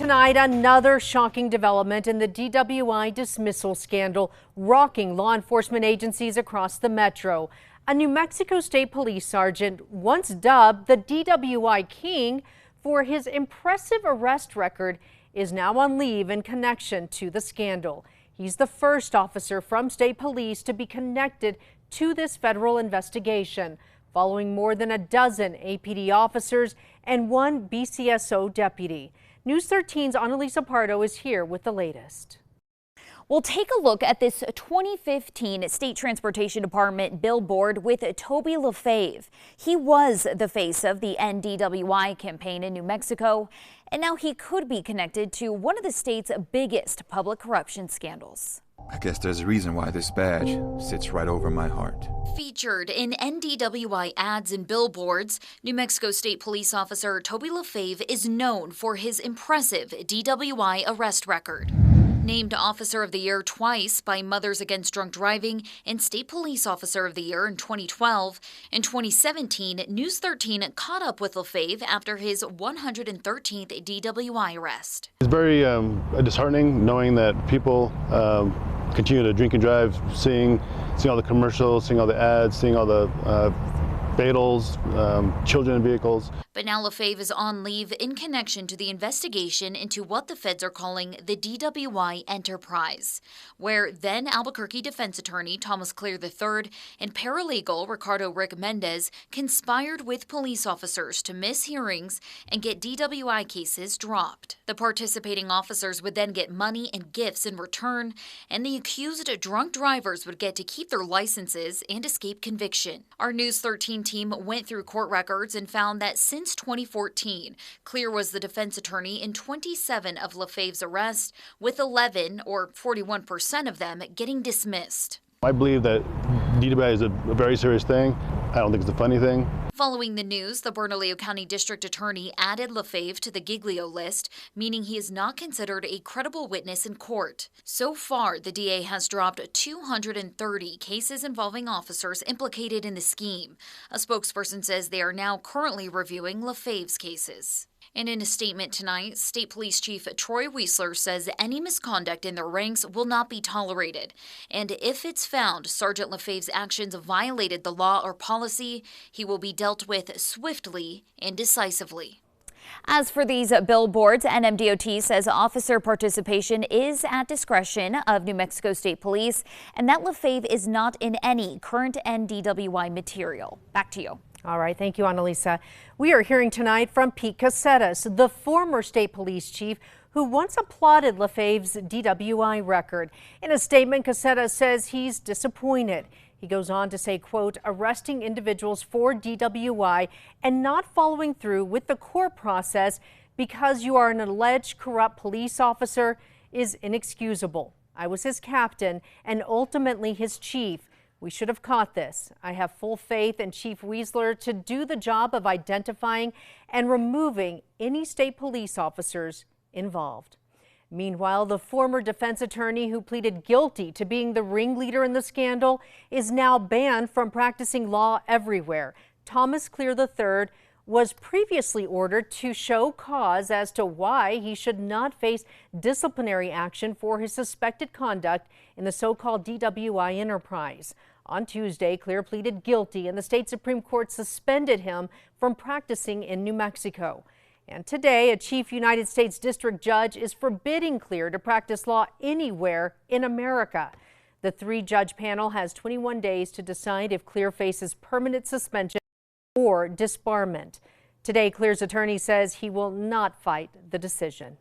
tonight, another shocking development in the DWI dismissal scandal, rocking law enforcement agencies across the metro. A New Mexico State Police sergeant, once dubbed the DWI King for his impressive arrest record, is now on leave in connection to the scandal. He's the first officer from state police to be connected to this federal investigation, following more than a dozen APD officers and one BCSO deputy. News 13's Annalisa Pardo is here with the latest. We'll take a look at this 2015 State Transportation Department billboard with Toby LaFave. He was the face of the NDWI campaign in New Mexico, and now he could be connected to one of the state's biggest public corruption scandals. I guess there's a reason why this badge sits right over my heart. Featured in NDWI ads and billboards, New Mexico State Police Officer Toby LaFave is known for his impressive DWI arrest record. Named Officer of the Year twice by Mothers Against Drunk Driving and State Police Officer of the Year in 2012. In 2017, News 13 caught up with LaFave after his 113th DWI arrest. It's very disheartening knowing that people continue to drink and drive, seeing all the commercials, seeing all the ads, seeing all the fatals, children in vehicles. But now LaFave is on leave in connection to the investigation into what the feds are calling the DWI Enterprise, where then Albuquerque defense attorney Thomas Clear III and paralegal Ricardo Rick Mendez conspired with police officers to miss hearings and get DWI cases dropped. The participating officers would then get money and gifts in return, and the accused drunk drivers would get to keep their licenses and escape conviction. Our News 13 team went through court records and found that since 2014, Clear was the defense attorney in 27 of LaFave's arrests, with 11, or 41% of them, getting dismissed. I believe that DWI is a very serious thing. I don't think it's a funny thing. Following the news, the Bernalillo County District Attorney added LaFave to the Giglio list, meaning he is not considered a credible witness in court. So far, the DA has dropped 230 cases involving officers implicated in the scheme. A spokesperson says they are now currently reviewing LaFave's cases. And in a statement tonight, State Police Chief Troy Weisler says any misconduct in their ranks will not be tolerated. And if it's found Sergeant LaFave's actions violated the law or policy, he will be dealt with swiftly and decisively. As for these billboards, NMDOT says officer participation is at discretion of New Mexico State Police and that LaFave is not in any current NDWI material. Back to you. All right. Thank you, Annalisa. We are hearing tonight from Pete Casetas, the former state police chief who once applauded LaFave's DWI record. In a statement, Casetas says he's disappointed. He goes on to say, quote, arresting individuals for DWI and not following through with the court process because you are an alleged corrupt police officer is inexcusable. I was his captain and ultimately his chief. We should have caught this. I have full faith in Chief Weisler to do the job of identifying and removing any state police officers involved. Meanwhile, the former defense attorney who pleaded guilty to being the ringleader in the scandal is now banned from practicing law everywhere. Thomas Clear III was previously ordered to show cause as to why he should not face disciplinary action for his suspected conduct in the so-called DWI Enterprise. On Tuesday, Clear pleaded guilty and the state Supreme Court suspended him from practicing in New Mexico. And today, a chief United States district judge is forbidding Clear to practice law anywhere in America. The three-judge panel has 21 days to decide if Clear faces permanent suspension or disbarment. Today, Clear's attorney says he will not fight the decision.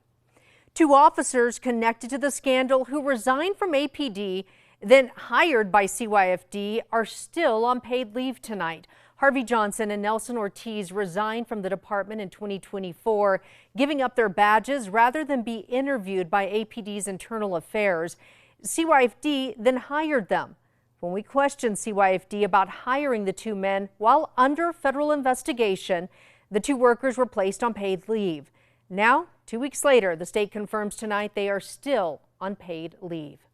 Two officers connected to the scandal who resigned from APD, then hired by CYFD, are still on paid leave tonight. Harvey Johnson and Nelson Ortiz resigned from the department in 2024, giving up their badges rather than be interviewed by APD's internal affairs. CYFD then hired them. When we questioned CYFD about hiring the two men while under federal investigation, the two workers were placed on paid leave. Now, 2 weeks later, the state confirms tonight they are still on paid leave.